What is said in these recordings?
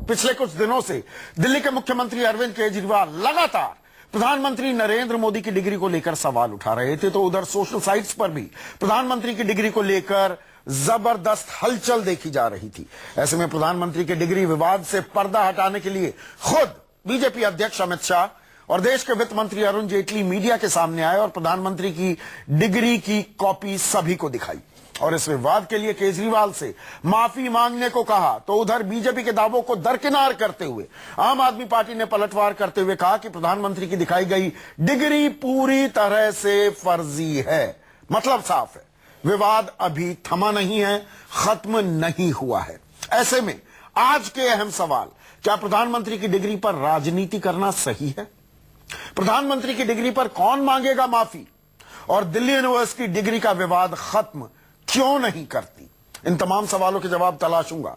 पिछले कुछ दिनों से दिल्ली के मुख्यमंत्री अरविंद केजरीवाल लगातार प्रधानमंत्री नरेंद्र मोदी की डिग्री को लेकर सवाल उठा रहे थे, तो उधर सोशल साइट्स पर भी प्रधानमंत्री की डिग्री को लेकर जबरदस्त हलचल देखी जा रही थी। ऐसे में प्रधानमंत्री के डिग्री विवाद से पर्दा हटाने के लिए खुद बीजेपी अध्यक्ष अमित शाह और देश के वित्त मंत्री अरुण जेटली मीडिया के सामने आए और प्रधानमंत्री की डिग्री की कॉपी सभी को दिखाई और इस विवाद के लिए केजरीवाल से माफी मांगने को कहा। तो उधर बीजेपी के दावों को दरकिनार करते हुए आम आदमी पार्टी ने पलटवार करते हुए कहा कि प्रधानमंत्री की दिखाई गई डिग्री पूरी तरह से फर्जी है। मतलब साफ है, विवाद अभी थमा नहीं है, खत्म नहीं हुआ है। ऐसे में आज के अहम सवाल, क्या प्रधानमंत्री की डिग्री पर राजनीति करना सही है? प्रधानमंत्री की डिग्री पर कौन मांगेगा माफी? और दिल्ली यूनिवर्सिटी डिग्री का विवाद खत्म क्यों नहीं करती? इन तमाम सवालों के जवाब तलाशूंगा।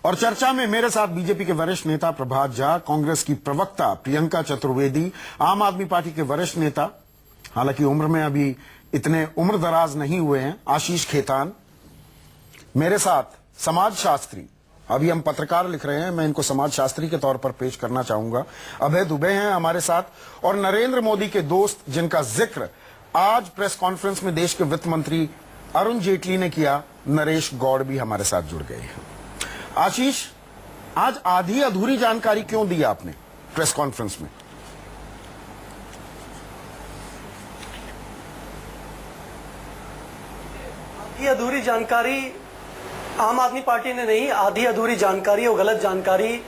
और चर्चा में मेरे साथ बीजेपी के वरिष्ठ नेता प्रभात झा, कांग्रेस की प्रवक्ता प्रियंका चतुर्वेदी, आम आदमी पार्टी के वरिष्ठ नेता, हालांकि उम्र में अभी इतने उम्र दराज नहीं हुए हैं, आशीष खेतान, मेरे साथ समाज शास्त्री, अभी हम पत्रकार लिख रहे हैं, मैं इनको समाज शास्त्री के तौर पर पेश करना चाहूंगा, अभय दुबे हैं हमारे साथ, और नरेंद्र मोदी के दोस्त जिनका जिक्र आज प्रेस कॉन्फ्रेंस में देश के वित्त मंत्री अरुण जेटली ने किया, नरेश गौड़ भी हमारे साथ जुड़ गए हैं। आशीष, आज आधी अधूरी जानकारी क्यों दी आपने प्रेस कॉन्फ्रेंस में? आधी अधूरी जानकारी आम आदमी पार्टी ने नहीं, आधी अधूरी जानकारी और गलत जानकारी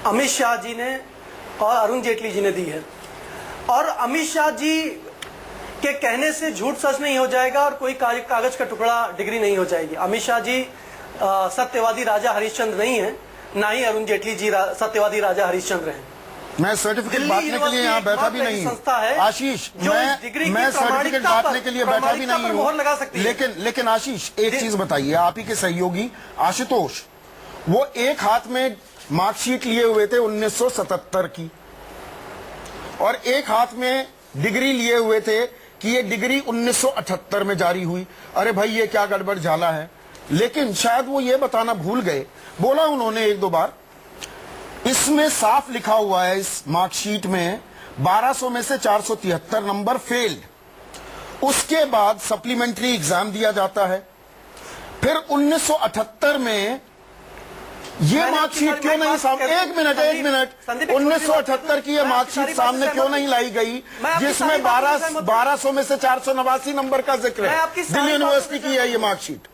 अमित शाह जी ने और अरुण जेटली जी ने दी है। और अमित शाह जी के कहने से झूठ सच नहीं हो जाएगा और कोई कागज का टुकड़ा डिग्री नहीं हो जाएगी। अमित शाह जी सत्यवादी राजा हरिश्चंद्र नहीं है, ना ही अरुण जेटली जी सत्यवादी राजा हरिश्चंद्र हैं। मैं सर्टिफिकेट बांटने के लिए यहाँ बैठा भी नहीं हूँ आशीष, मैं सर्टिफिकेट बांटने के लिए बैठा भी नहीं हूँ। लेकिन आशीष, एक चीज बताइए, आप ही के सहयोगी आशुतोष, वो एक हाथ में मार्कशीट लिए हुए थे 1977 की और एक हाथ में डिग्री लिए हुए थे कि ये डिग्री 1978 में जारी हुई। अरे भाई, ये क्या गड़बड़ झाला है। लेकिन शायद वो ये बताना भूल गए, बोला उन्होंने एक दो बार, इसमें साफ लिखा हुआ है इस मार्कशीट में 1200 में से 473 नंबर फेल्ड। उसके बाद सप्लीमेंट्री एग्जाम दिया जाता है। फिर 1978 में ये मार्कशीट क्यों नहीं सामने, एक मिनट 1978 की ये मार्कशीट सामने क्यों नहीं लाई गई, जिसमें 1200 में से 489 नंबर का जिक्र है? दिल्ली यूनिवर्सिटी की है ये मार्कशीट।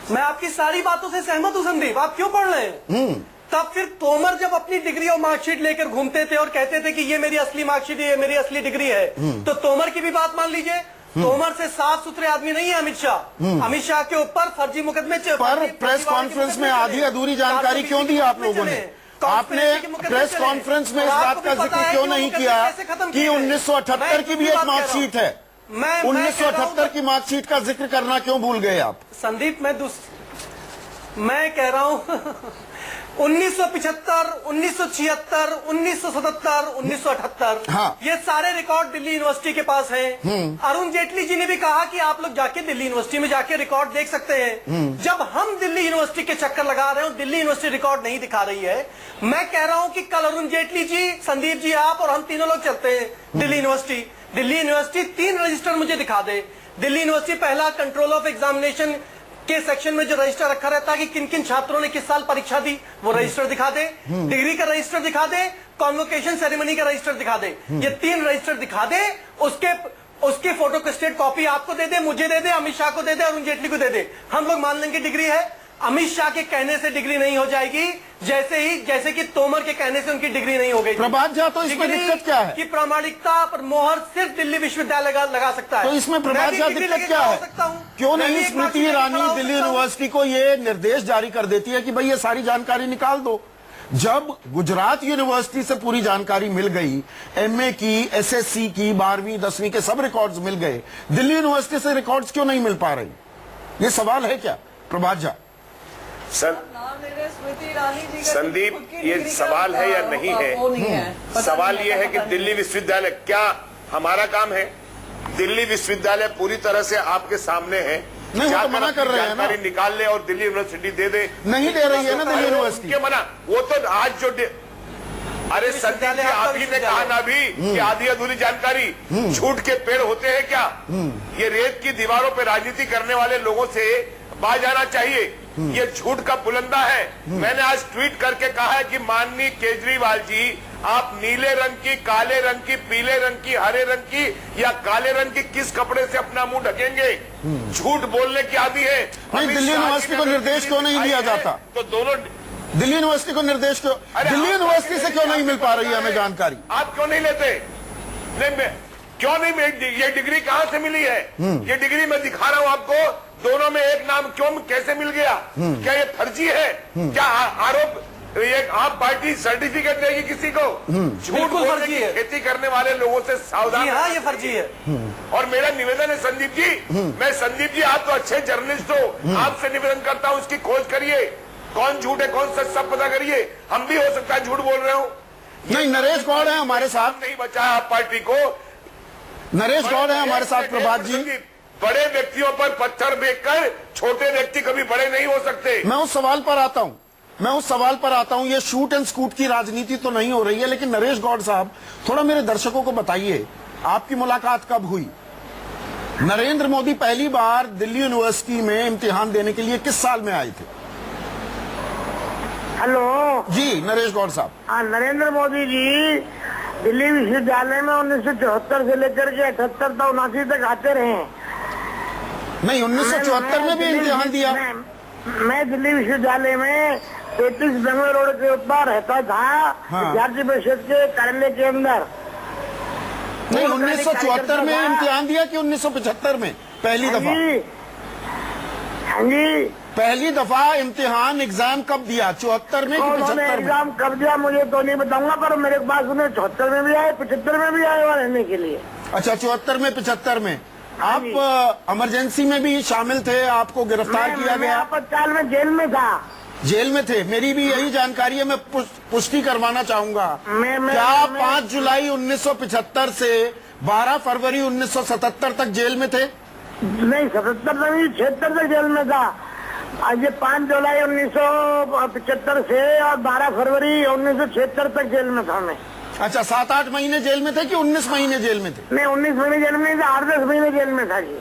मैं आपकी सारी बातों से सहमत हूं संदीप, आप क्यों पढ़ रहे हैं? तब फिर तोमर जब अपनी डिग्री और मार्कशीट लेकर घूमते थे और कहते थे कि ये मेरी असली मार्कशीट है, ये मेरी असली डिग्री है, तो तोमर की भी बात मान लीजिए। तोमर से साफ सुथरे आदमी नहीं है अमित शाह। अमित शाह के ऊपर फर्जी मुकदमे पर प्रेस कॉन्फ्रेंस में आधी अधूरी जानकारी क्यों दी आप लोगों ने? आपने प्रेस कॉन्फ्रेंस में इस बात का जिक्र क्यों नहीं किया कि 1978 की भी एक मार्कशीट है? 1978 की मार्कशीट का जिक्र करना क्यों भूल गए आप? संदीप, मैं कह रहा हूं 1975, 1976, 1977, 1978, हाँ। ये सारे रिकॉर्ड दिल्ली यूनिवर्सिटी के पास हैं। अरुण जेटली जी ने भी कहा कि आप लोग जाके दिल्ली यूनिवर्सिटी में जाके रिकॉर्ड देख सकते हैं। जब हम दिल्ली यूनिवर्सिटी के चक्कर लगा रहे हो, दिल्ली यूनिवर्सिटी रिकॉर्ड नहीं दिखा रही है। मैं कह रहा हूं कि कल अरुण जेटली जी, संदीप जी, आप और हम तीनों लोग चलते हैं Delhi university. Delhi university 3 register मुझे दिखा दे। दिल्ली यूनिवर्सिटी पहला कंट्रोल ऑफ एग्जामिनेशन के सेक्शन में जो रजिस्टर रखा रहता है कि किन किन छात्रों ने किस साल परीक्षा दी, वो रजिस्टर दिखा दे। डिग्री का रजिस्टर दिखा दे, कॉन्वोकेशन सेरेमनी का रजिस्टर दिखा दे। ये 3 रजिस्टर दिखा दे। उसके फोटोस्टेट कॉपी आपको दे दे, मुझे दे दे, अमित शाह को दे दे, अरुण जेटली को दे दे। हम लोग मान लेंगे डिग्री है। अमित शाह के कहने से डिग्री नहीं हो जाएगी, जैसे कि तोमर के कहने से उनकी डिग्री नहीं हो गई। प्रभात झा, तो इसमें दिक्कत क्या है? कि प्रामाणिकता पर मोहर सिर्फ दिल्ली विश्वविद्यालय लगा सकता है। तो इसमें प्रभात झा दिक्कत क्या है? क्यों नहीं स्मृति ईरानी दिल्ली यूनिवर्सिटी को ये निर्देश जारी कर देती है कि भाई ये सारी जानकारी निकाल दो? जब गुजरात यूनिवर्सिटी से पूरी जानकारी मिल गई, एमए की, एसएससी की, 12वीं 10वीं के सब रिकॉर्ड्स मिल गए, दिल्ली यूनिवर्सिटी से रिकॉर्ड्स क्यों नहीं मिल पा रही? ये सवाल है क्या प्रभात झा? संदीप, ये सवाल है या नहीं है? सवाल ये है कि दिल्ली विश्वविद्यालय, क्या हमारा काम है? दिल्ली विश्वविद्यालय पूरी तरह से आपके सामने है। नहीं, वो तो मना कर रहे हैं ना। जानकारी निकाल ले और दिल्ली यूनिवर्सिटी दे दे। नहीं दे रही है ना दिल्ली यूनिवर्सिटी। उनके मना, वो तो आज जो अरे संदीप जी, आप ही ने कहा ना भी कि आधी अधूरी जानकारी, झूठ के पेड़ होते हैं क्या? ये रेत की दीवारों पे राजनीति करने वाले लोगों से बाज आना चाहिए। ये झूठ का पुलंदा है। मैंने आज ट्वीट करके कहा है कि माननीय केजरीवाल जी, आप नीले रंग की, काले रंग की, पीले रंग की, हरे रंग की या काले रंग की किस कपड़े से अपना मुंह ढकेंगे? झूठ बोलने की आदि है। नहीं, दिल्ली यूनिवर्सिटी को निर्देश क्यों नहीं दिया जाता? तो दोनों दिल्ली यूनिवर्सिटी को निर्देश क्यों, दिल्ली यूनिवर्सिटी से क्यों नहीं मिल पा रही है हमें जानकारी? आप क्यों नहीं लेते? नहीं, क्यों नहीं? ये डिग्री कहां से मिली है? ये डिग्री मैं दिखा रहा हूं आपको। दोनों में एक नाम क्यों, कैसे मिल गया? क्या ये फर्जी है? क्या आरोप, ये आप पार्टी सर्टिफिकेट देगी किसी को? झूठ बोलने की खेती करने वाले लोगों से सावधान। हाँ, ये फर्जी है। और मेरा निवेदन है संदीप जी, मैं संदीप जी, आप तो अच्छे जर्नलिस्ट हो, आपसे निवेदन करता हूं इसकी खोज करिए। कौन झूठ है कौन सच, सब पता करिए। हम भी हो सकता है झूठ बोल रहे हो। नहीं, नरेश गौड़ है हमारे साथ। नहीं बचाया आप पार्टी को। नरेश गौड़ है हमारे साथ। प्रभात जी, बड़े व्यक्तियों पर पत्थर फेंककर छोटे व्यक्ति कभी बड़े नहीं हो सकते। मैं उस सवाल पर आता हूं, ये शूट एंड स्कूट की राजनीति तो नहीं हो रही है, लेकिन नरेश गौड़ साहब, थोड़ा मेरे दर्शकों को बताइए, आपकी मुलाकात कब हुई? नरेंद्र मोदी पहली बार दिल्ली यूनिवर्सिटी में इम्तिहान देने के लिए किस साल में आए थे? हेलो जी, नरेश गौड़ साहब। हाँ, नरेंद्र मोदी जी दिल्ली विश्वविद्यालय में 1974 से लेकर के 78 तक 79 तक आते रहे। नहीं, 1974 में भी इम्तिहान दिया। मैं दिल्ली विश्वविद्यालय में 33 बेंगलोर रोड के ऊपर रहता था। हाँ। विद्यार्थी परिषद के कार्यालय के अंदर। नहीं, 1974 में इम्तिहान दिया कि 1975 में पहली दफा? हाँ जी, पहली दफा इम्तिहान एग्जाम कब दिया? 74 में कि 75 में? एग्जाम कब दिया मुझे तो नहीं बताऊंगा, पर मेरे पास उन्हें 74 में भी आए, 75 में भी आए वहाँ रहने के लिए। अच्छा, 74 में, 75 में हाँ जी। आप इमरजेंसी में भी शामिल थे, आपको गिरफ्तार किया मैं गया? आपातकाल में जेल में था। जेल में थे, मेरी भी यही जानकारी है, मैं पुष्टि करवाना चाहूंगा। मैं- क्या 5 जुलाई 1975 से 12 फरवरी 1977 तक जेल में थे? नहीं, 77 नहीं, 76 तक जेल में था। आज ये 5 जुलाई 1975 से और 12 फरवरी 1976 तक जेल में था मैं। अच्छा, 7-8 महीने जेल में थे कि 19 महीने जेल में थे? मैं 19 महीने जेल में था, 8-10 महीने जेल में था जी।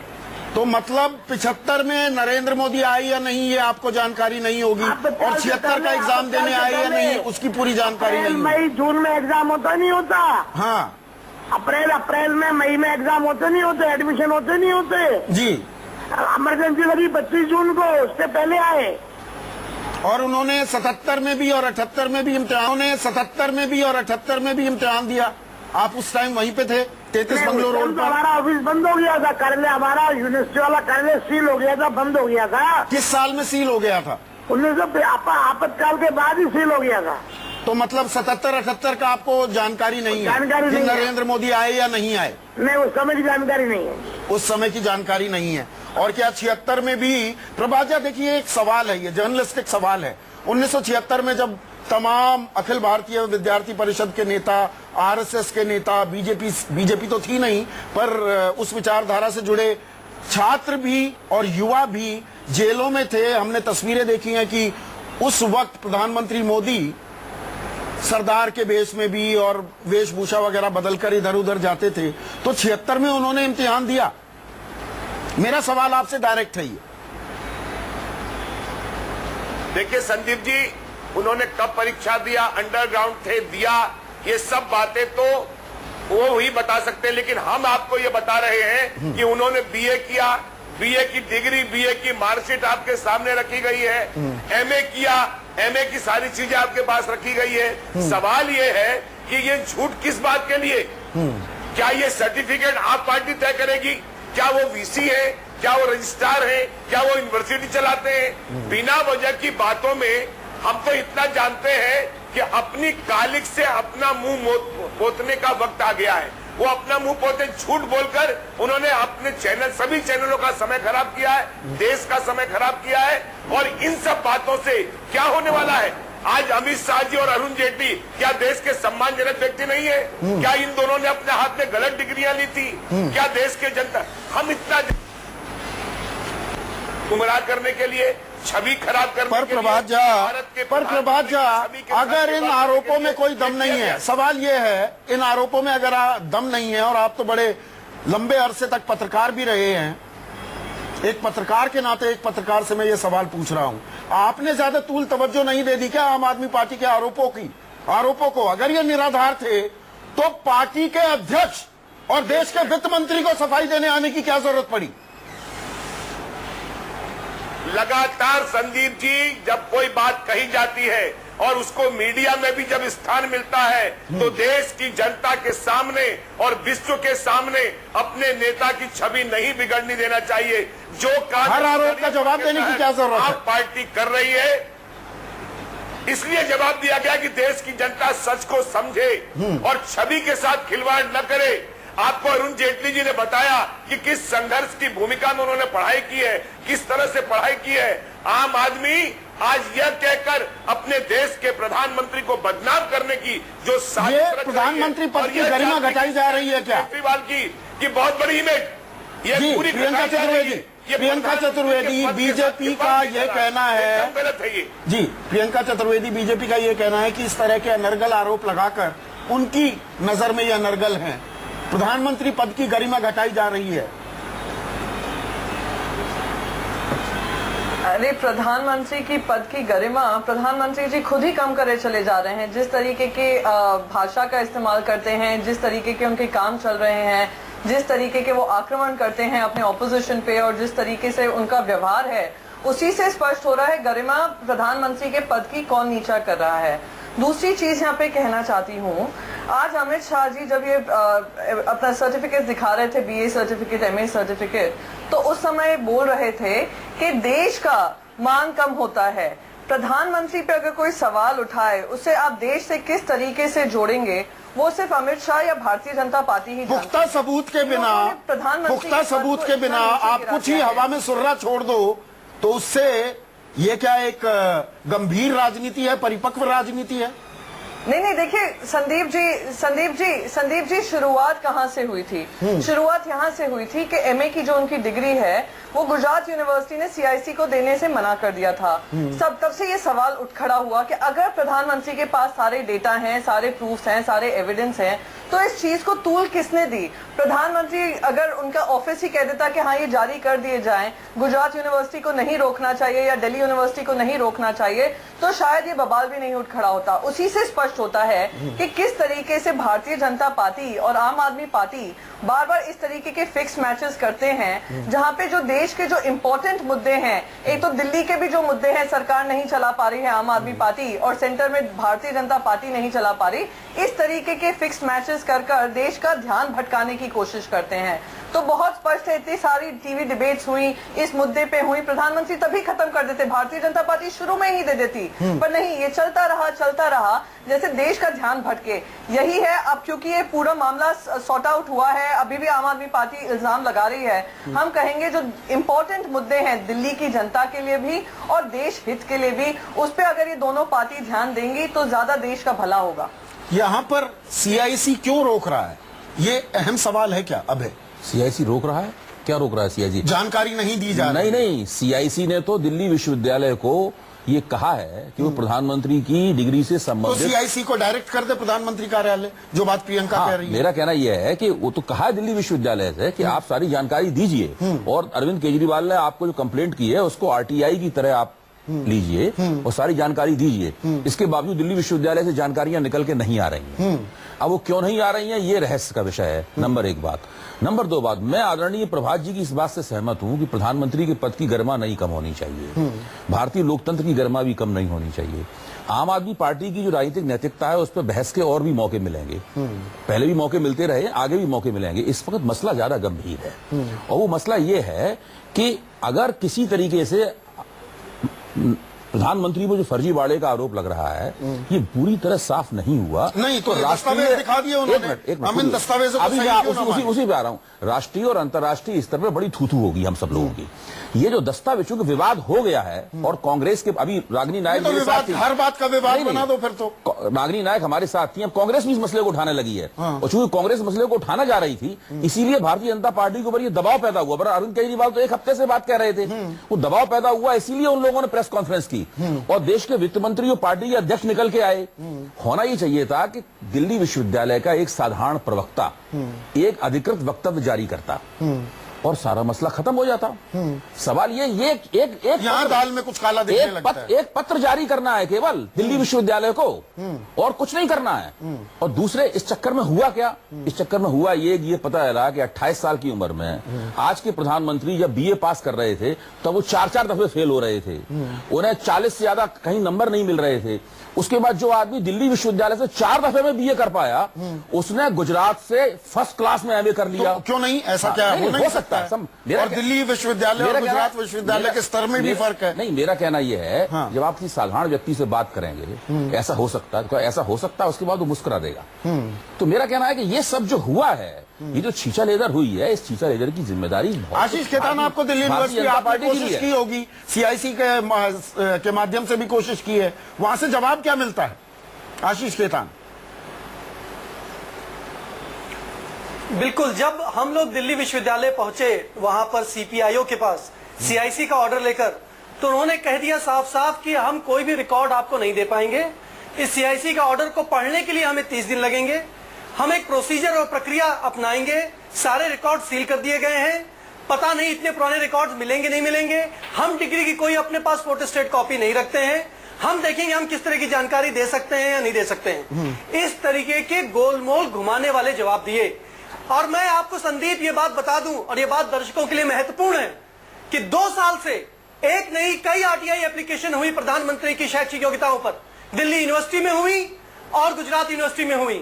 तो मतलब 75 में नरेंद्र मोदी आए या नहीं, ये आपको जानकारी नहीं होगी, और 76 का एग्जाम देने आए या नहीं, उसकी पूरी जानकारी नहीं होगी। मई जून में एग्जाम होता नहीं होता? हाँ अप्रैल में, मई में एग्जाम होते नहीं होते, एडमिशन होते नहीं होते जी। इमरजेंसी लगी 25 जून को, उससे पहले आए। और उन्होंने 77 में भी और 78 में भी इम्तिहान दिया। आप उस टाइम वहीं पे थे, 33 बंगलोर रोड पर? हमारा ऑफिस बंद हो गया था, कार्यालय हमारा यूनिवर्सिटी वाला कार्यालय सील हो गया था, बंद हो गया था। किस साल में सील हो गया था? 1900 आपातकाल के बाद ही सील हो गया था। तो मतलब 77-78 का आपको जानकारी नहीं है? जानकारी कि नहीं है। नरेंद्र मोदी आए या नहीं आए? नहीं, उस समय की जानकारी नहीं है। उस समय की जानकारी नहीं है। और क्या 76 में भी? प्रभात जी, देखिए, एक सवाल है, ये जर्नलिस्टिक सवाल है। 1976 में जब तमाम अखिल भारतीय विद्यार्थी परिषद के नेता, आरएसएस के नेता, बीजेपी तो थी नहीं, पर उस विचारधारा से जुड़े छात्र भी और युवा भी जेलों में थे। हमने तस्वीरें देखी हैं कि उस वक्त प्रधानमंत्री मोदी सरदार के वेश में भी और वेशभूषा वगैरह बदलकर इधर उधर जाते थे। तो 76 में उन्होंने इम्तिहान दिया। मेरा सवाल आपसे डायरेक्ट है ये। देखिए संदीप जी, उन्होंने कब परीक्षा दिया, अंडरग्राउंड थे, दिया, ये सब बातें तो वो ही बता सकते हैं, लेकिन हम आपको ये बता रहे हैं कि उन्होंने बीए किया, बीए की डिग्री, बीए की मार्कशीट आपके सामने रखी गई है, एमए किया, एमए की सारी चीजें आपके पास रखी गई है। सवाल ये है कि ये झूठ किस बात के लिए? क्या ये सर्टिफिकेट आप पार्टी तय करेगी? क्या वो वीसी है? क्या वो रजिस्ट्रार है? क्या वो यूनिवर्सिटी चलाते हैं? बिना वजह की बातों में हम तो इतना जानते हैं कि अपनी कालिक से अपना मुंह पोतने का वक्त आ गया है। वो अपना मुंह पोते झूठ बोलकर उन्होंने अपने चैनल, सभी चैनलों का समय खराब किया है, देश का समय खराब किया है। और इन सब बातों से क्या होने वाला है? आज अमित शाह जी और अरुण जेटली क्या देश के सम्मानजनक व्यक्ति नहीं है? क्या इन दोनों ने अपने हाथ में गलत डिग्रियां ली थी? क्या देश के जनता, हम इतना गुमराह करने के लिए, छवि खराब करने पर के लिए, प्रभात झा, भारत के प्रभात झा, छवि के साथ अगर इन बात आरोपों करने में के कोई लिए दम नहीं किया है, गया। सवाल ये है, इन आरोपों में अगर दम नहीं है, और आप तो बड़े लंबे अरसे तक पत्रकार भी रहे हैं, एक पत्रकार के नाते एक पत्रकार से मैं ये सवाल पूछ रहा हूं, आपने ज्यादा तूल तवज्जो नहीं दे दी क्या आम आदमी पार्टी के आरोपों को? अगर ये निराधार थे तो पार्टी के अध्यक्ष और देश के वित्त मंत्री को सफाई देने आने की क्या जरूरत पड़ी? लगातार संदीप जी, जब कोई बात कही जाती है और उसको मीडिया में भी जब स्थान मिलता है तो देश की जनता के सामने और विश्व के सामने अपने नेता की छवि नहीं बिगड़ने देना चाहिए। जो कार्य हर आरोप का जवाब देने की क्या जरूरत है? आप पार्टी कर रही है, इसलिए जवाब दिया गया कि देश की जनता सच को समझे और छवि के साथ खिलवाड़ न करे। आपको अरुण जेटली जी ने बताया कि किस संघर्ष की भूमिका में उन्होंने पढ़ाई की है, किस तरह से पढ़ाई की है। आम आदमी आज यह कहकर अपने देश के प्रधानमंत्री को बदनाम करने की जो साजिश रच रही है, प्रधानमंत्री पद और की यह गरिमा चाहती घटाई जा रही है क्या? केजरीवाल की बहुत बड़ी इमेज ये जी, पूरी प्रियंका घटाई जा रही है। चतुर्वेदी, ये प्रियंका प्रधानमंत्री चतुर्वेदी के पद के बीजेपी साथ का खिलवाड़ ये कर कहना रहा है, एकदम गलत है ये। जी, प्रियंका चतुर्वेदी बीजेपी का ये कहना है कि इस तरह के अनर्गल आरोप लगाकर उनकी नजर में ये अनर्गल हैं, प्रधानमंत्री पद की गरिमा घटाई जा रही है। अरे प्रधानमंत्री की पद की गरिमा प्रधानमंत्री जी खुद ही कम करे चले जा रहे हैं। जिस तरीके के भाषा का इस्तेमाल करते हैं, जिस तरीके के उनके काम चल रहे हैं, जिस तरीके के वो आक्रमण करते हैं अपने ऑपोजिशन पे, और जिस तरीके से उनका व्यवहार है, उसी से स्पष्ट हो रहा है गरिमा प्रधानमंत्री के पद की कौन नीचा कर रहा है। दूसरी चीज यहाँ पे कहना चाहती हूँ, आज अमित शाह जी जब ये अपना सर्टिफिकेट दिखा रहे थे, बीए सर्टिफिकेट, एमए सर्टिफिकेट, तो उस समय बोल रहे थे कि देश का मान कम होता है। प्रधानमंत्री पे अगर कोई सवाल उठाए, उसे आप देश से किस तरीके से जोड़ेंगे, वो सिर्फ अमित शाह या भारतीय जनता पार्टी ही जानती है। पुख्ता सबूत के बिना, पुख्ता सबूत के बिना आप कुछ ही हवा में सुर्रा छोड़ दो तो उससे ये क्या एक गंभीर राजनीति है, परिपक्व राजनीति है? नहीं, देखिए संदीप जी शुरुआत कहाँ से हुई थी? शुरुआत यहाँ से हुई थी कि एमए की जो उनकी डिग्री है वो गुजरात यूनिवर्सिटी ने सीआईसी को देने से मना कर दिया था। तब से ये सवाल उठ खड़ा हुआ कि अगर प्रधानमंत्री के पास सारे डेटा हैं, सारे प्रूफ्स हैं, सारे एविडेंस हैं, तो इस चीज को तूल किसने दी? प्रधानमंत्री अगर उनका ऑफिस ही कह देता कि हाँ ये जारी कर दिए जाएं, गुजरात यूनिवर्सिटी को नहीं रोकना चाहिए या दिल्ली यूनिवर्सिटी को नहीं रोकना चाहिए, तो शायद ये बवाल भी नहीं उठ खड़ा होता। उसी से स्पष्ट होता है कि किस तरीके से भारतीय जनता पार्टी और आम आदमी पार्टी बार बार इस तरीके के फिक्स मैचेस करते हैं, जहां पे जो देश के जो इंपॉर्टेंट मुद्दे हैं, एक तो दिल्ली के भी जो मुद्दे हैं सरकार नहीं चला पा रही है आम आदमी पार्टी, और सेंटर में भारतीय जनता पार्टी नहीं चला पा रही, इस तरीके के फिक्स मैचेस कर देश का ध्यान भटकाने की कोशिश करते हैं। तो बहुत स्पष्ट है, इतनी सारी टीवी डिबेट्स हुई, इस मुद्दे पे हुई, प्रधानमंत्री तभी खत्म कर देते, भारतीय जनता पार्टी शुरू में ही दे देती, पर नहीं, ये चलता रहा जैसे देश का ध्यान भटके। यही है अब, क्योंकि ये पूरा मामला सॉर्ट आउट हुआ है, अभी भी आम आदमी पार्टी इल्जाम लगा रही है। हम कहेंगे जो इंपॉर्टेंट मुद्दे हैं दिल्ली की जनता के लिए भी और देश हित के लिए भी, उस पर अगर ये दोनों पार्टी ध्यान देंगी तो ज्यादा देश का भला होगा। यहाँ पर सीआईसी क्यों रोक रहा है, ये अहम सवाल है क्या? अभय, सीआईसी रोक रहा है? क्या रोक रहा है सीआईसी? जानकारी नहीं दी जा रही? नहीं, सीआईसी ने तो दिल्ली विश्वविद्यालय को ये कहा है कि वो प्रधानमंत्री की डिग्री से तो संबंधित सीआईसी को डायरेक्ट कर दे प्रधानमंत्री कार्यालय, जो बात प्रियंका कह रही है। मेरा कहना यह है कि वो तो कहा है दिल्ली विश्वविद्यालय से कि आप सारी जानकारी दीजिए, और अरविंद केजरीवाल ने आपको जो कंप्लेंट की है उसको आरटीआई की तरह आप लीजिए और सारी जानकारी दीजिए। इसके बावजूद दिल्ली विश्वविद्यालय से जानकारियां निकल के नहीं आ रही हैं। अब वो क्यों नहीं आ रही हैं, ये रहस्य का विषय है, नंबर एक बात। नंबर दो बात, मैं आदरणीय प्रभात जी की इस बात से सहमत हूं कि प्रधानमंत्री के पद की गरिमा नहीं कम होनी चाहिए, भारतीय लोकतंत्र की गरिमा भी कम नहीं होनी चाहिए। आम आदमी पार्टी की जो राजनीतिक नैतिकता है उस पर बहस के और भी मौके मिलेंगे, पहले भी मौके मिलते रहे, आगे भी मौके मिलेंगे। इस वक्त मसला ज्यादा गंभीर है, और वो मसला ये है कि अगर किसी तरीके से प्रधानमंत्री को जो फर्जीवाड़े का आरोप लग रहा है ये पूरी तरह साफ नहीं हुआ, नहीं तो दस्तावेज दिखा दिए उन्होंने। हम इन दस्तावेजों को उसी पे आ रहा हूं। राष्ट्रीय और अंतर्राष्ट्रीय स्तर पर बड़ी थूथू होगी हम सब लोगों की। ये जो दस्तावेजों का विवाद हो गया है और कांग्रेस के अभी रागिनी नायक तो मेरे साथ विवाद, थी। हर बात का विवाद नहीं, बना नहीं। दो फिर तो। रागिनी नायक हमारे साथ थी, अब कांग्रेस भी इस मसले को उठाने लगी है और चूंकि कांग्रेस मसले को उठाना जा रही थी, इसीलिए भारतीय जनता पार्टी के ऊपर ये दबाव पैदा हुआ। पर अरविंद केजरीवाल तो एक हफ्ते से बात कह रहे थे, वो दबाव पैदा हुआ, इसीलिए उन लोगों ने प्रेस कॉन्फ्रेंस की और देश के वित्त मंत्री और पार्टी के अध्यक्ष निकल के आए। होना ये चाहिए था कि दिल्ली विश्वविद्यालय का एक साधारण प्रवक्ता एक अधिकृत वक्तव्य जारी करता और सारा मसला खत्म हो जाता। सवाल ये एक यहां दाल में कुछ काला दिखने लगता है। एक पत्र जारी करना है केवल दिल्ली विश्वविद्यालय को और कुछ नहीं करना है। और दूसरे इस चक्कर में हुआ क्या, इस चक्कर में हुआ ये पता चला कि 28 साल की उम्र में आज के प्रधानमंत्री जब बीए पास कर रहे थे तब वो 4-4 दफे फेल हो रहे थे, उन्हें 40 से ज्यादा कहीं नंबर नहीं मिल रहे थे। उसके बाद जो आदमी दिल्ली विश्वविद्यालय से 4 दफे में बीए कर पाया, उसने गुजरात से फर्स्ट क्लास में एमए कर लिया। तो क्यों नहीं, ऐसा क्या हो सकता है। और दिल्ली विश्वविद्यालय और गुजरात विश्वविद्यालय के स्तर में भी फर्क है। नहीं, मेरा कहना यह है हाँ। जब आप किसी साधारण व्यक्ति से बात करेंगे ऐसा हो सकता है, तो ऐसा हो सकता है, उसके बाद वो मुस्कुरा देगा। तो मेरा कहना है कि ये सब जो हुआ है, ये जो छीछा लेदर हुई है, इस छीछा लेदर की जिम्मेदारी आशीष खेतान, आपको दिल्ली यूनिवर्सिटी आपने कोशिश की होगी, सीआईसी के माध्यम से भी कोशिश की है, वहां से जवाब क्या मिलता है आशीष खेतान? बिल्कुल, जब हम लोग दिल्ली विश्वविद्यालय पहुंचे वहां पर सीपीआईओ के पास सीआईसी का ऑर्डर लेकर, तो उन्होंने कह दिया साफ साफ कि हम कोई भी रिकॉर्ड आपको नहीं दे पाएंगे। इस सीआईसी का ऑर्डर को पढ़ने के लिए हमें 30 दिन लगेंगे। हम एक प्रोसीजर और प्रक्रिया अपनाएंगे। सारे रिकॉर्ड सील कर दिए गए हैं, पता नहीं इतने पुराने रिकॉर्ड मिलेंगे नहीं मिलेंगे। हम डिग्री की कोई अपने पास फोटोस्टेट कॉपी नहीं रखते हैं। हम देखेंगे हम किस तरह की जानकारी दे सकते हैं या नहीं दे सकते हैं। इस तरीके के गोलमोल घुमाने वाले जवाब दिए। और मैं आपको संदीप ये बात बता दूं, और ये बात दर्शकों के लिए महत्वपूर्ण है, कि 2 साल से एक नहीं कई आरटीआई एप्लीकेशन हुई प्रधानमंत्री की शैक्षिक योग्यताओं पर। दिल्ली यूनिवर्सिटी में हुई और गुजरात यूनिवर्सिटी में हुई।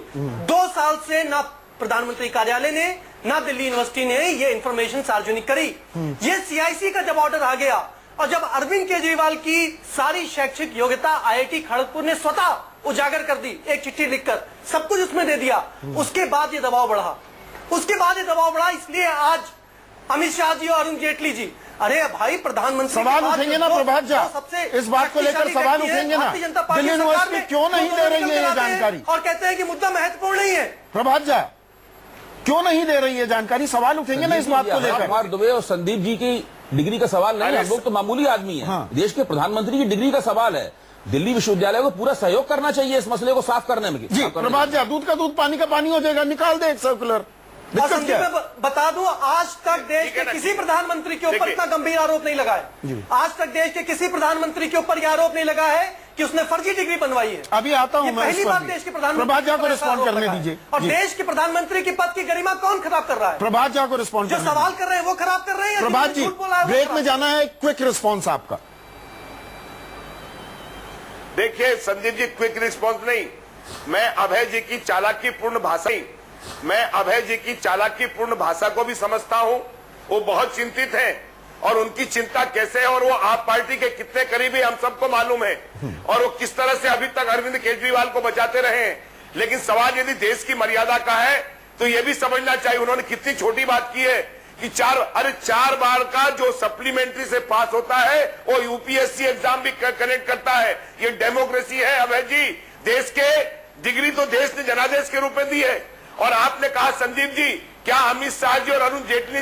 2 साल से ना प्रधानमंत्री कार्यालय ने ना दिल्ली यूनिवर्सिटी ने ये इंफॉर्मेशन सार्वजनिक करी। ये सीआईसी का जब ऑर्डर आ गया और जब अरविंद केजरीवाल की सारी शैक्षिक योग्यता आईआईटी खड़गपुर ने स्वतः उजागर कर दी, एक चिट्ठी लिखकर सब कुछ उसमें दे दिया, उसके बाद ये दबाव बढ़ा। इसलिए आज अमित शाह जी और अरुण जेटली जी, अरे भाई प्रधानमंत्री सवाल उठेंगे ना प्रभात झा, इस बात को लेकर सवाल उठेंगे ना, दिल्ली यूनिवर्सिटी क्यों नहीं दे रही है ये जानकारी? और कहते हैं कि मुद्दा महत्वपूर्ण नहीं है। प्रभात झा क्यों नहीं दे रही है जानकारी, सवाल उठेंगे ना इस बात को लेकर? कुमार दुबे और संदीप जी की डिग्री का सवाल नहीं, हम लोग तो मामूली आदमी हैं। हाँ। देश के प्रधानमंत्री की डिग्री का सवाल है। दिल्ली विश्वविद्यालय को पूरा सहयोग करना चाहिए इस मसले को साफ करने में। जी प्रभात झा, दूध का दूध पानी का पानी हो जाएगा, निकाल दे एक सर्कुलर। और संदीप मैं बता दूं, आज तक देश के किसी प्रधानमंत्री के ऊपर इतना गंभीर आरोप नहीं लगा है। आज तक देश के किसी प्रधानमंत्री के ऊपर यह आरोप नहीं लगा है कि उसने फर्जी डिग्री बनवाई है। अभी आता हूं मैं, पहली बार देश के प्रधानमंत्री प्रभात झा को रिस्पॉन्ड करने दीजिए। और देश के प्रधानमंत्री की पद की गरिमा कौन खराब कर रहा है? प्रभात झा को रिस्पॉन्ड जो सवाल कर रहे हैं वो खराब कर रहे हैं। प्रभात जी, ब्रेक में जाना है, क्विक रिस्पॉन्स आपका। देखिए संदीप जी, क्विक रिस्पांस नहीं, मैं अभय जी की चालाकीपूर्ण भाषा को भी समझता हूं। वो बहुत चिंतित हैं और उनकी चिंता कैसे है और वो आप पार्टी के कितने करीबी हम सबको मालूम है, और वो किस तरह से अभी तक अरविंद केजरीवाल को बचाते रहे हैं। लेकिन सवाल यदि देश की मर्यादा का है तो ये भी समझना चाहिए उन्होंने कितनी छोटी बात की है कि 4 बार का जो सप्लीमेंट्री से पास होता है वो यूपीएससी एग्जाम भी कनेक्ट करता है। ये डेमोक्रेसी है अभय जी। देश के डिग्री तो देश ने जनादेश के रूप में दी है। और आपने कहा संदीप जी, क्या अमित शाह जी और अरुण जेटली ने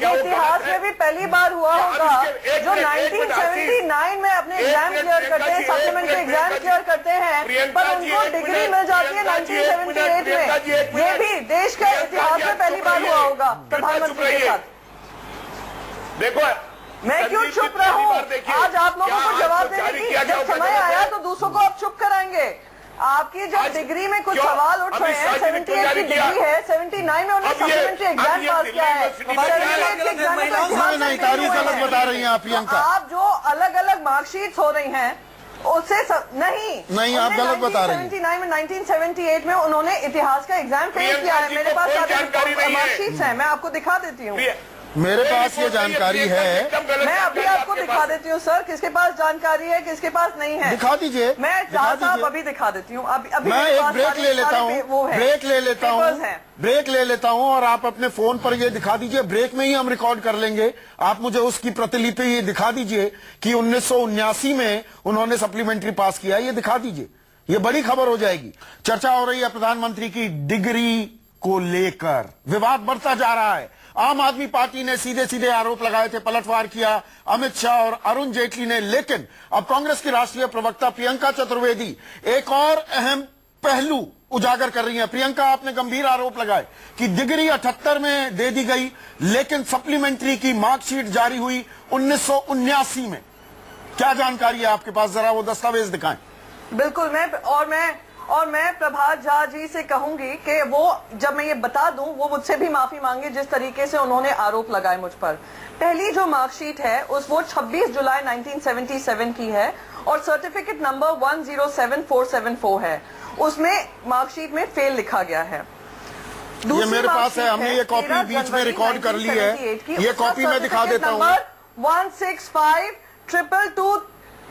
इतिहास में भी पहली बार हुआ होगा जो 1979 में अपने एग्जाम क्लियर करते हैं, सप्लीमेंट्री एग्जाम क्लियर करते हैं, पर उनको डिग्री मिल जाती है 1978 में। ये भी देश के इतिहास में पहली बार हुआ होगा प्रधानमंत्री के साथ। देखो मैं क्यों चुप रहूं? आज आप लोगों को जवाब देने की जब समय आया तो दूसरों को आप चुप कराएंगे। आपकी जब डिग्री में कुछ सवाल उठ रहे हैं, 78 की डिग्री है, 79 में उन्होंने सप्लीमेंट्री एग्जाम पास किया है, 78 के एग्जाम में नहीं, तारीख गलत बता रही हैं आप प्रियंका। आप जो अलग अलग मार्कशीट हो रही हैं उससे नहीं आप गलत बता रही हैं। 79 में 1978 में उन्होंने इतिहास का एग्जाम फेल किया है। मेरे पास मार्कशीट्स हैं, मैं आपको दिखा देती हूँ। मेरे पास ये जानकारी है। मैं अभी आपको दिखा देती हूँ सर, किसके पास जानकारी है किसके पास नहीं है। दिखा दीजिए। मैं साहब अभी दिखा देती हूँ। अभी मैं मेरे एक पास ब्रेक ले लेता हूँ, ब्रेक ले लेता हूँ, पेपर्स हैं। ब्रेक ले लेता हूँ और आप अपने फोन पर ये दिखा दीजिए। ब्रेक में ही हम रिकॉर्ड कर लेंगे। आप मुझे उसकी प्रतिलिपि ये दिखा दीजिए कि 1979 में उन्होंने सप्लीमेंट्री पास किया। ये दिखा दीजिए, ये बड़ी खबर हो जाएगी। चर्चा हो रही है प्रधानमंत्री की डिग्री को लेकर, विवाद बढ़ता जा रहा है। आम आदमी पार्टी ने सीधे सीधे आरोप लगाए थे, पलटवार किया अमित शाह और अरुण जेटली ने, लेकिन अब कांग्रेस की राष्ट्रीय प्रवक्ता प्रियंका चतुर्वेदी एक और अहम पहलू उजागर कर रही हैं। प्रियंका, आपने गंभीर आरोप लगाए कि डिग्री 78 में दे दी गई, लेकिन सप्लीमेंट्री की मार्कशीट जारी हुई 1979 में। क्या जानकारी है आपके पास? जरा वो दस्तावेज दिखाएं। बिल्कुल। मैं प्रभात झा जी से कहूंगी कि वो जब मैं ये बता दूं वो मुझसे भी माफी मांगे जिस तरीके से उन्होंने आरोप लगाए मुझ पर। पहली जो मार्कशीट है वो 26 जुलाई 1977 की है और सर्टिफिकेट नंबर 107474 है। उसमें मार्कशीट में फेल लिखा गया है। ये मेरे पास है, हमने ये कॉपी बीच में रिकॉर्ड कर ली है। ये कॉपी मैं दिखा देता हूँ।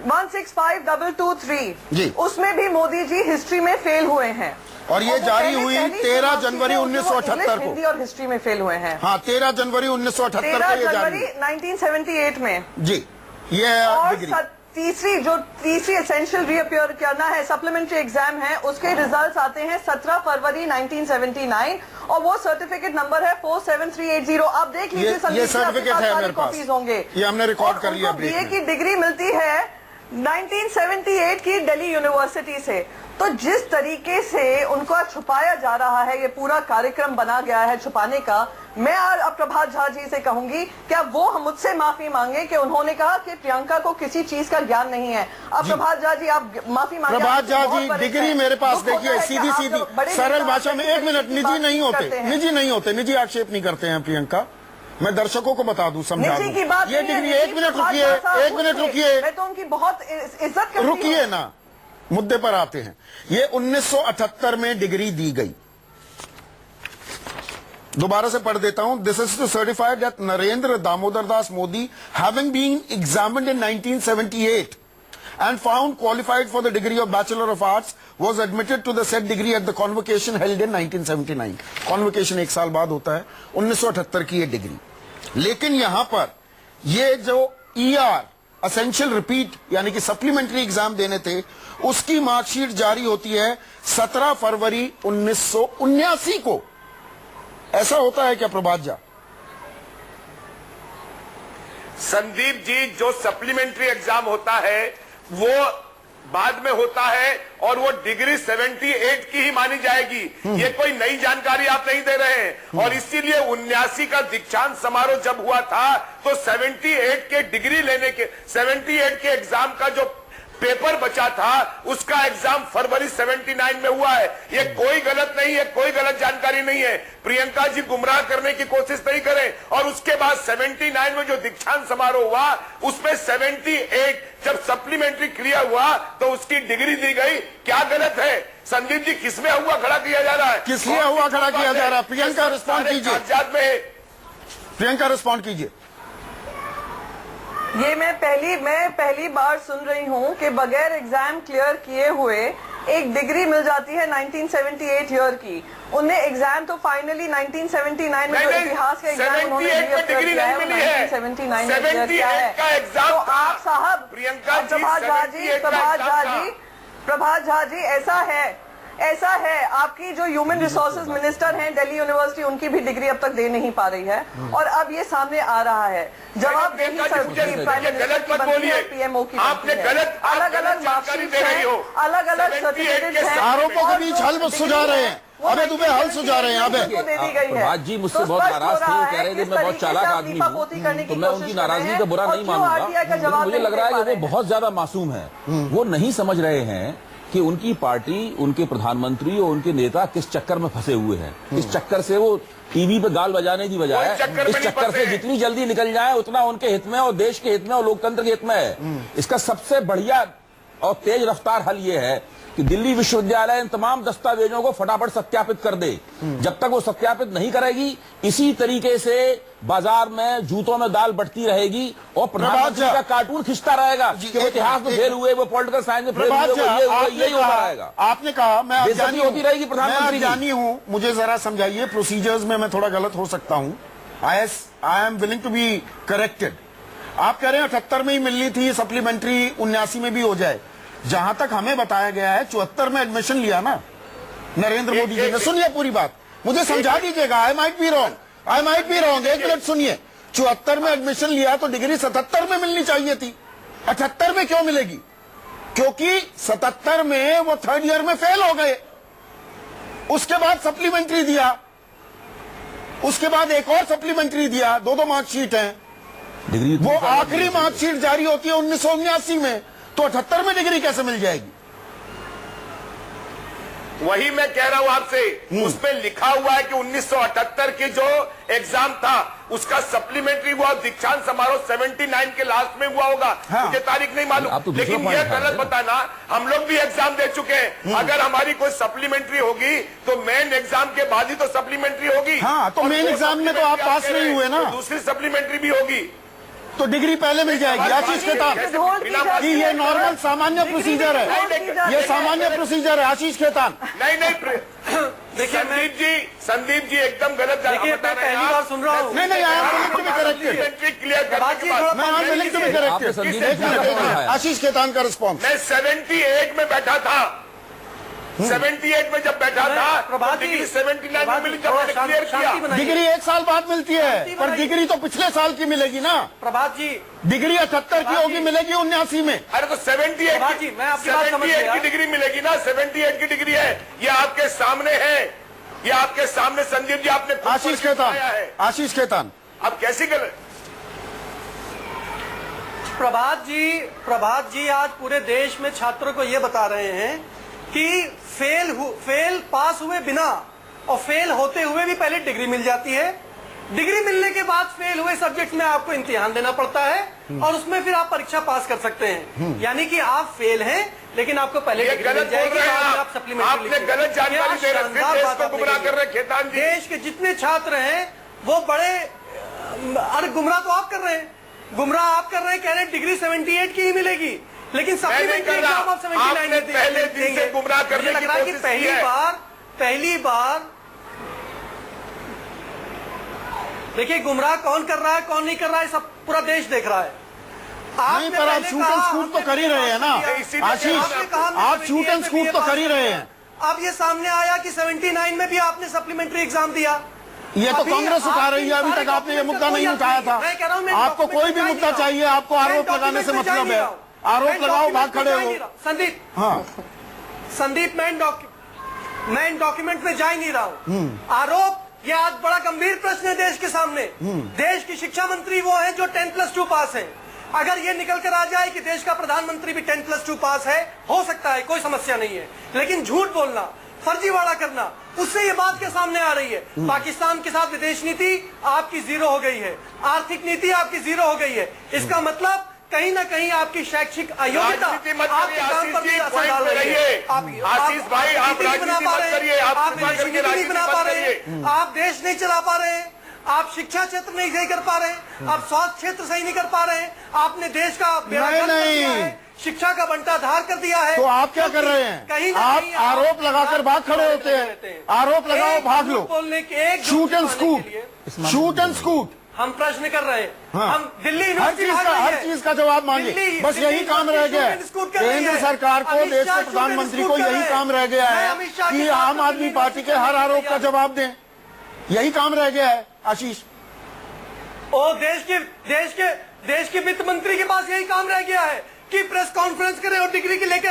1652223 जी। उसमें भी मोदी जी हिस्ट्री में फेल हुए हैं और ये जारी हुई 13 जनवरी 1978 को। हिंदी और हिस्ट्री में फेल हुए हैं। हाँ, 13 जनवरी 1978 को ये जारी हुई। 1978 में जी। ये और डिग्री तीसरी एसेंशियल रीअपियर करना है, सप्लीमेंट्री एग्जाम है, उसके रिजल्ट्स आते हैं 17 फरवरी 1979 और वो सर्टिफिकेट नंबर है 47380। आप देख लीजिए, ये सर्टिफिकेट है मेरे पास, कॉपीज होंगे। ये हमने रिकॉर्ड कर लिया। बीए की डिग्री मिलती है 1978 की दिल्ली यूनिवर्सिटी से। तो जिस तरीके से उनको छुपाया जा रहा है, ये पूरा कार्यक्रम बना गया है छुपाने का। मैं अब प्रभात झा जी से कहूंगी, क्या वो मुझसे माफी मांगे कि उन्होंने कहा कि प्रियंका को किसी चीज का ज्ञान नहीं है। अब प्रभात झा जी आप माफी मांगे। प्रभात झा जी, डिग्री मेरे पास देखिए, सीधी सीधी सरल भाषा में। एक मिनट, निजी नहीं होते, निजी आक्षेप नहीं करते हैं प्रियंका। मैं दर्शकों को बता दूं, समझा दूं। ये डिग्री, एक मिनट रुकिए, मैं तो उनकी बहुत इज्जत करती हूं। रुकिए ना, मुद्दे पर आते हैं। ये 1978 में डिग्री दी गई। दोबारा से पढ़ देता हूं। This is to certified that Narendra Damodar Das Modi having been examined in 1978 and found qualified for the degree of Bachelor of Arts was admitted to the said degree at the convocation held in 1979. Convocation एक साल बाद होता है। 1978 की ये degree. लेकिन यहां पर ये जो ER असेंशियल रिपीट यानी कि सप्लीमेंट्री एग्जाम देने थे, उसकी मार्कशीट जारी होती है 17 फरवरी 1979 को। ऐसा होता है क्या प्रभात झा? संदीप जी, जो सप्लीमेंट्री एग्जाम होता है वो बाद में होता है और वो डिग्री 78 की ही मानी जाएगी। ये कोई नई जानकारी आप नहीं दे रहे हैं। और इसीलिए 79 का दीक्षांत समारोह जब हुआ था तो 78 के डिग्री लेने के 78 के एग्जाम का जो पेपर बचा था उसका एग्जाम फरवरी 79 में हुआ है। ये कोई गलत नहीं है, कोई गलत जानकारी नहीं है। प्रियंका जी गुमराह करने की कोशिश नहीं करें। और उसके बाद 79 में जो दीक्षांत समारोह हुआ उसमें 78 जब सप्लीमेंट्री क्लियर हुआ तो उसकी डिग्री दी गई। क्या गलत है संदीप जी? किसमें हुआ खड़ा किया जा रहा है? किस लिए हुआ खड़ा किया जा रहा है? प्रियंका रिस्पॉन्ड कीजिए। प्रियंका रिस्पॉन्ड कीजिए। ये मैं पहली बार सुन रही हूँ कि बगैर एग्जाम क्लियर किए हुए एक डिग्री मिल जाती है 1978 ईयर की। उन्हें एग्जाम तो फाइनली 1979 में जो इतिहास का एग्जाम उन्होंने डिग्री नहीं मिली है 1979 में किया है। तो आप साहब प्रभात झा जी ऐसा है आपकी जो ह्यूमन रिसोर्सेज मिनिस्टर हैं दिल्ली यूनिवर्सिटी, उनकी भी डिग्री अब तक दे नहीं पा रही है और अब ये सामने आ रहा है। जवाब देही गलत मत बोलिए, पीएमओ की आपने गलत अलग जानकारी दे रही हो। अलग सर्टिफिकेट हैं। आरोपों के बीच हल सुझा रहे हैं। अबे तुम्हें हल सुझा रहे हैं। अबे प्रभात जी मुझसे बहुत नाराज थे, वो कह रहे थे मैं बहुत चालाक आदमी हूँ, तो मैं उनकी नाराजगी का बुरा नहीं मानूंगा। मुझे लग रहा है कि वो बहुत ज्यादा मासूम है। वो नहीं समझ रहे हैं कि उनकी पार्टी, उनके प्रधानमंत्री और उनके नेता किस चक्कर में फंसे हुए हैं। इस चक्कर से वो टीवी पे गाल बजाने की बजाय इस चक्कर से जितनी जल्दी निकल जाए उतना उनके हित में और देश के हित में और लोकतंत्र के हित में है। इसका सबसे बढ़िया और तेज रफ्तार हल ये है कि दिल्ली विश्वविद्यालय इन तमाम दस्तावेजों को फटाफट सत्यापित कर दे। जब तक वो सत्यापित नहीं करेगी, इसी तरीके से बाजार में जूतों में दाल बढ़ती रहेगी और प्रधानमंत्री का कार्टून खिंचता रहेगा कि वो इतिहास में फेल हुए, वो पॉलिटिकल साइंस में फेल हुए, यही होता रहेगा। आपने कहा मैं बेइज्जती होती रहेगी प्रधानमंत्री की। जानी हूं, मुझे जरा समझाइए, प्रोसीजर्स में मैं थोड़ा गलत हो सकता हूं, I am willing to be corrected. आप कह रहे हैं 78 में ही मिलनी थी, सप्लीमेंट्री 79 में भी हो जाए। जहां तक हमें बताया गया है 74 में एडमिशन लिया ना नरेंद्र मोदी जी ने। सुनिए पूरी बात, मुझे समझा दीजिएगा, आई माइट बी रॉन्ग, एक मिनट सुनिए। 74 में एडमिशन लिया तो डिग्री 77 में मिलनी चाहिए थी, 78 में क्यों मिलेगी? क्योंकि 77 में वो थर्ड ईयर में फेल हो गए, उसके बाद सप्लीमेंट्री दिया, उसके बाद एक और सप्लीमेंट्री दिया, दो मार्कशीट हैं। डिग्री वो आखिरी मार्कशीट जारी होती है 1979 में, तो 78 में डिग्री कैसे मिल जाएगी? वही मैं कह रहा हूं आपसे, उसमें लिखा हुआ है कि 1978 की जो एग्जाम था उसका सप्लीमेंट्री हुआ, दीक्षांत समारोह 79 के लास्ट में हुआ होगा। हाँ। मुझे तारीख नहीं मालूम, लेकिन यह गलत बताना, हम लोग भी एग्जाम दे चुके हैं। अगर हमारी कोई सप्लीमेंट्री होगी तो मेन एग्जाम के बाद ही तो सप्लीमेंट्री होगी। हाँ, तो मेन एग्जाम में तो आप पास नहीं हुए ना, दूसरी सप्लीमेंट्री भी होगी तो डिग्री पहले मिल जाएगी। आशीष खेतान, कि ये नॉर्मल सामान्य प्रोसीजर है, ये सामान्य प्रोसीजर है। आशीष खेतान, नहीं देखिए संदीप जी एकदम गलत देखिए, मैं पहली बार सुन रहा हूँ। नहीं, I am willing to be corrected, clear करने के बाद मैं I am willing to be corrected. एक मिनट, आशीष खेतान का रिस्पॉन्स। मैं 78 में बैठा था, 78 में जब बैठा था प्रभात जी, डिग्री 79 में मिली, जब मैंने क्लियर किया। डिग्री एक साल बाद मिलती है, पर डिग्री तो पिछले साल की मिलेगी ना। प्रभात जी, डिग्री 78 की होगी, मिलेगी 79 में। अरे तो 78 जी, मैं आपकी बात समझ गया। की डिग्री मिलेगी ना, 78 की डिग्री है, ये आपके सामने है, ये आपके सामने संदीप जी आपने खुद आशीष पर खेतान, बताया है। आशीष खेतान, अब कैसी गलत? प्रभात जी आज पूरे देश में छात्रों को ये बता रहे हैं कि फेल पास हुए बिना और फेल होते हुए भी पहले डिग्री मिल जाती है। डिग्री मिलने के बाद फेल हुए सब्जेक्ट में आपको इम्तिहान देना पड़ता है और उसमें फिर आप परीक्षा पास कर सकते हैं। यानी कि आप फेल हैं लेकिन आपको पहले डिग्री मिल जाएगी, बाद में आप सप्लीमेंट्री आपने गलत जानकारी दे रहे हैं, देश को गुमराह कर रहे हैं खेतान जी। देश के जितने छात्र हैं वो बड़े, अरे गुमराह तो आप कर रहे हैं, गुमराह आप कर रहे हैं, कह रहे हैं डिग्री 78 की ही मिलेगी, लेकिन सप्लीमेंट्री एग्जाम आप 79 में पहले दिन से गुमराह करने की कोशिश की है। पहली बार देखिए गुमराह कौन कर रहा है कौन नहीं कर रहा है, सब पूरा देश देख रहा है। नहीं, पर आप शूट एंड स्कूट तो कर ही रहे हैं ना आशीष, आप शूट एंड स्कूट तो कर ही रहे हैं। अब ये सामने आया कि 79 में भी आपने सप्लीमेंट्री एग्जाम दिया। ये तो कांग्रेस उठा रही है, अभी तक आपने ये मुद्दा नहीं उठाया था। आपको कोई भी मुद्दा चाहिए, आपको आरोप लगाने से मतलब है, आरोप लगाओ, भाग खड़े हो। संदीप, हाँ संदीप, मैं इन डॉक्यूमेंट में जा ही नहीं रहा हूँ। आरोप, ये आज बड़ा गंभीर प्रश्न है देश के सामने। देश की शिक्षा मंत्री वो है जो 10+2 पास है। अगर ये निकल कर आ जाए कि देश का प्रधानमंत्री भी 10+2 पास है, हो सकता है, कोई समस्या नहीं है, लेकिन झूठ बोलना, फर्जीवाड़ा करना, उससे ये बात के सामने आ रही है। पाकिस्तान के साथ विदेश नीति आपकी 0 हो गई है, आर्थिक नीति आपकी 0 हो गई है। इसका मतलब कहीं ना कहीं आपकी शैक्षिक अयोग्यता आपके काम पर भी असर डाल रही है। आशीष भाई, आप राजनीति मत करिए, आप विदेशी नीति नहीं बना पा रहे हैं, आप देश नहीं चला पा रहे हैं, आप शिक्षा क्षेत्र नहीं सही कर पा रहे हैं, आप स्वास्थ्य क्षेत्र सही नहीं कर पा रहे हैं, आपने देश का बेड़ा गर्क कर दिया है, शिक्षा का बंटाधार कर दिया है। तो आप क्या कर रहे हैं? कहीं आप आरोप लगाकर भाग खड़े होते हैं, आरोप लगाओ, भाग लो, बोलने के एक shoot and scoot, shoot and scoot. हम प्रश्न कर रहे हैं, हाँ। हम दिल्ली हर चीज का जवाब मांगे, बस यही काम रह गया है। केंद्र सरकार को, देश के प्रधानमंत्री को यही काम रह गया है कि आम आदमी पार्टी के हर आरोप का जवाब दें, यही काम रह गया है आशीष। और देश के वित्त मंत्री के पास यही काम रह गया है कि प्रेस कॉन्फ्रेंस करें और डिग्री के लेकर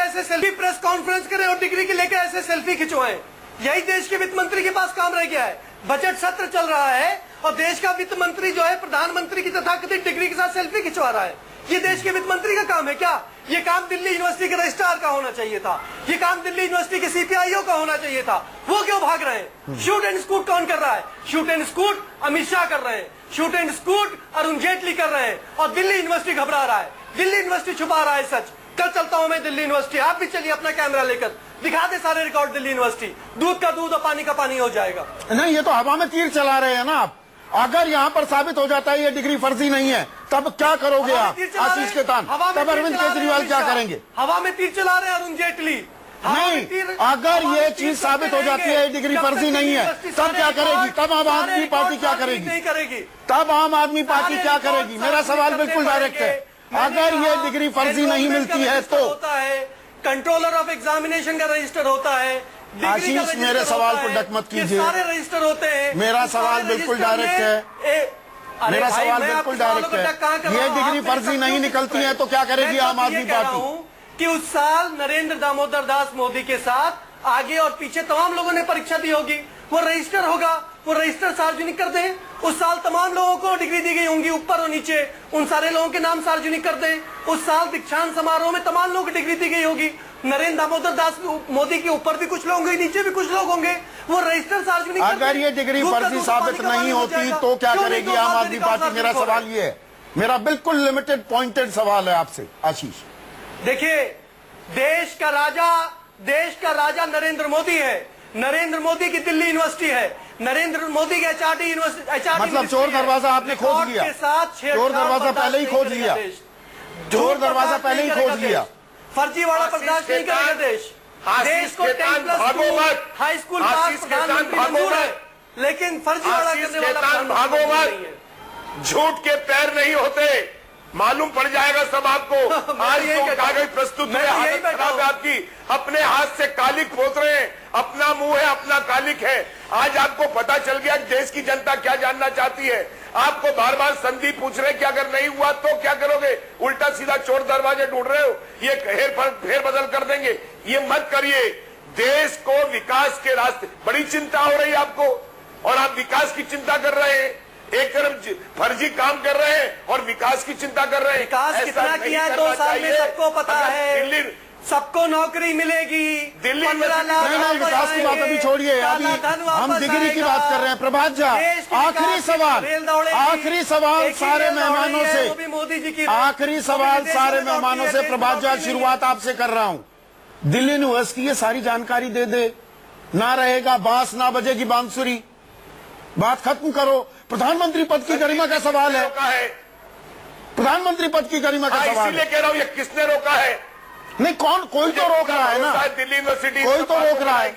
ऐसे सेल्फी खिंचवाएं। यही देश के वित्त मंत्री के पास काम रह गया है। बजट सत्र चल रहा है और देश का वित्त मंत्री जो है प्रधानमंत्री की तथाकथित डिग्री के साथ सेल्फी खिंचवा रहा है। ये देश के वित्त मंत्री का काम है क्या? ये काम दिल्ली यूनिवर्सिटी के रजिस्ट्रार का होना चाहिए था, ये काम दिल्ली यूनिवर्सिटी के सीपीआईओ का होना चाहिए था। वो क्यों भाग रहे हैं? शूट एंड स्कूट कौन कर रहा है? Shoot and scoot Amit Shah कर रहे हैं, shoot and scoot Arun Jaitley कर रहे हैं और दिल्ली यूनिवर्सिटी घबरा रहा है, दिल्ली यूनिवर्सिटी छुपा रहा है सच। कल चलता हूं मैं दिल्ली यूनिवर्सिटी, आप भी चलिए अपना कैमरा लेकर, दिखा दे सारे रिकॉर्ड दिल्ली यूनिवर्सिटी, दूध का दूध और पानी का पानी हो जाएगा। नहीं, ये तो हवा में तीर चला रहे हैं ना आप। अगर यहाँ पर साबित हो जाता है ये डिग्री फर्जी नहीं है, तब क्या करोगे आप आशीष खेतान? तब अरविंद केजरीवाल क्या करेंगे? हवा में तीर चला रहे हैं अरुण जेटली। नहीं, अगर ये चीज साबित हो जाती है डिग्री फर्जी नहीं है, तब क्या करेगी? तब आम आदमी पार्टी क्या करेगी? नहीं करेगी। तब आम आदमी पार्टी क्या करेगी? मेरा सवाल बिल्कुल डायरेक्ट है। अगर ये डिग्री फर्जी नहीं मिलती है तो होता है, कंट्रोलर ऑफ एग्जामिनेशन का रजिस्टर होता है, आशीष, मेरे सवाल को डक मत कीजिए। सारे रजिस्टर होते हैं। मेरा सवाल बिल्कुल डायरेक्ट है। मेरा सवाल बिल्कुल डायरेक्ट है। ये डिग्री फर्जी नहीं निकलती है तो क्या करेगी आम आदमी पार्टी? कि उस साल नरेंद्र दामोदर दास मोदी के साथ आगे और पीछे तमाम लोगों ने परीक्षा दी होगी, वो रजिस्टर होगा, वो रजिस्टर सार्वजनिक कर दें। उस साल तमाम लोगों को डिग्री दी गई होंगी, ऊपर और नीचे, उन सारे लोगों के नाम सार्वजनिक कर दें। उस साल दीक्षांत समारोह में तमाम लोगों को डिग्री दी गई होगी, नरेंद्र दामोदर दास मोदी के ऊपर भी कुछ लोग होंगे, नीचे भी कुछ लोग होंगे, वो रजिस्टर सार्वजनिक। अगर ये डिग्री फर्जी साबित नहीं होती तो क्या करेगी आम आदमी पार्टी? मेरा सवाल ये है, मेरा बिल्कुल लिमिटेड पॉइंटेड सवाल है आपसे आशीष। देखिए, देश का राजा नरेंद्र मोदी है। नरेंद्र मोदी की दिल्ली यूनिवर्सिटी है, नरेंद्र मोदी की एचआरडी यूनिवर्सिटी। मतलब चोर दरवाजा आपने खोज लिया, चोर दरवाजा पहले ही खोज लिया, चोर दरवाजा पहले ही खोज लिया। फर्जीवाड़ा बर्दाश्त नहीं करेगा देश। देश को 10+ हाई स्कूल पास प्रधानमंत्री मंजूर है, लेकिन फर्जीवाड़ा करने वाला भागो मत, झूठ के पैर नहीं होते, मालूम पड़ जाएगा सब आपको। आज तो कागज प्रस्तुत है, हालत खराब है आपकी, अपने हाथ से कालिक पोत रहे हैं, अपना मुंह है, अपना कालिक है। आज आपको पता चल गया देश की जनता क्या जानना चाहती है। आपको बार बार संदीप पूछ रहे कि अगर नहीं हुआ तो क्या करोगे? उल्टा सीधा चोर दरवाजे ढूंढ रहे हो, ये फेर बदल कर देंगे, ये मत करिए। देश को विकास के रास्ते, बड़ी चिंता हो रही है आपको, और आप विकास की चिंता कर रहे हैं। एक तरफ फर्जी काम कर रहे हैं और विकास की चिंता कर रहे हैं। विकास कितना किया है 2 साल में सबको पता है। दिल्ली सबको नौकरी मिलेगी, दिल्ली 15 लाख। नहीं, विकास की बात अभी छोड़िए, अभी हम डिग्री की बात कर रहे हैं। प्रभात झा, आखिरी सवाल सारे मेहमानों से, मोदी जी की आखिरी सवाल सारे मेहमानों से प्रभात झा, शुरुआत आपसे कर रहा हूं। दिल्ली यूनिवर्सिटी ये सारी जानकारी दे दे, ना रहेगा बांस ना बजेगी बांसुरी, बात खत्म करो। प्रधानमंत्री पद की गरिमा का सवाल है, प्रधानमंत्री पद की गरिमा का सवाल इसीलिए कह रहा हूं, ये किसने रोका है? नहीं, कोई तो रोक रहा है ना, दिल्ली यूनिवर्सिटी कोई तो रोक रहा है।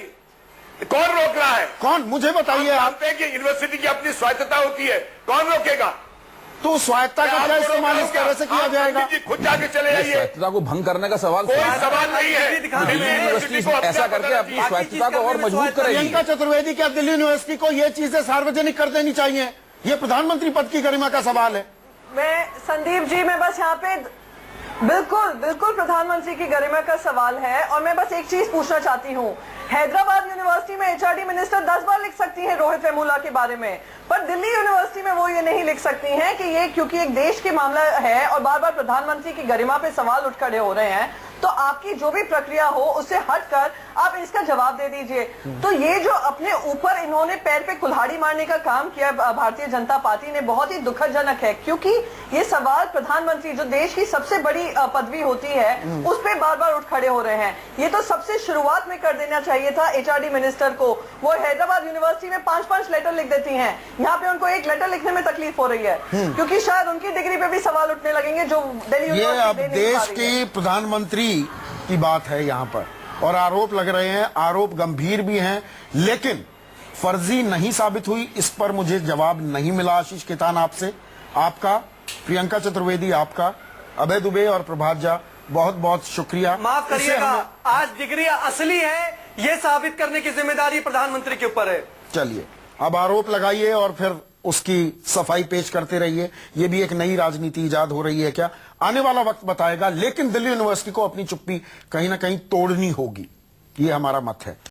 कौन रोक रहा है? कौन, मुझे बताइए आप। जानते हैं कि यूनिवर्सिटी की अपनी स्वायत्तता होती है, कौन रोकेगा? तो स्वायत्ता का क्या इस्तेमाल इस तरह से किया जाएगा? खुद जाके चले जाइए, स्वायत्तता को भंग करने का सवाल कोई सवाल नहीं है। दिल्ली यूनिवर्सिटी ऐसा करके अपनी स्वायत्तता को और मजबूत करेगी। प्रियंका चतुर्वेदी, क्या दिल्ली यूनिवर्सिटी को ये चीजें सार्वजनिक कर देनी चाहिए? ये प्रधानमंत्री पद की गरिमा का सवाल है। मैं संदीप जी, मैं बस यहाँ पे बिल्कुल प्रधानमंत्री की गरिमा का सवाल है, और मैं बस एक चीज पूछना चाहती हूँ। हैदराबाद यूनिवर्सिटी में एचआरडी मिनिस्टर 10 बार लिख सकती हैं रोहित वेमुला के बारे में, पर दिल्ली यूनिवर्सिटी में वो ये नहीं लिख सकती हैं कि ये क्योंकि एक देश के मामला है और बार बार प्रधानमंत्री की गरिमा पे सवाल उठ खड़े हो रहे हैं, तो आपकी जो भी प्रक्रिया हो उससे हटकर आप इसका जवाब दे दीजिए। तो ये जो अपने ऊपर इन्होंने पैर पे कुल्हाड़ी मारने का काम किया भारतीय जनता पार्टी ने, बहुत ही दुखदजनक है, क्योंकि ये सवाल प्रधानमंत्री जो देश की सबसे बड़ी पदवी होती है उस पे बार बार उठ खड़े हो रहे हैं। ये तो सबसे शुरुआत में कर देना चाहिए था एचआरडी मिनिस्टर को। वो हैदराबाद यूनिवर्सिटी में 5-5 लेटर लिख देती हैं, यहाँ पे उनको एक लेटर लिखने में तकलीफ हो रही है, क्योंकि शायद उनकी डिग्री पे भी सवाल उठने लगेंगे जो दिल्ली यूनिवर्सिटी ये अब देश की प्रधानमंत्री की बात है यहाँ पर, और आरोप लग रहे हैं, आरोप गंभीर भी हैं, लेकिन फर्जी नहीं साबित हुई, इस पर मुझे जवाब नहीं मिला। आशीष खेतान आपसे, आपका, प्रियंका चतुर्वेदी आपका, अभय दुबे और प्रभात झा, बहुत बहुत शुक्रिया। माफ करिएगा, आज डिग्री असली है ये साबित करने की जिम्मेदारी प्रधानमंत्री के ऊपर है। चलिए, अब आरोप लगाइए और फिर उसकी सफाई पेश करते रहिए। ये भी एक नई राजनीति इजाद हो रही है क्या, आने वाला वक्त बताएगा, लेकिन दिल्ली यूनिवर्सिटी को अपनी चुप्पी कहीं ना कहीं तोड़नी होगी, ये हमारा मत है।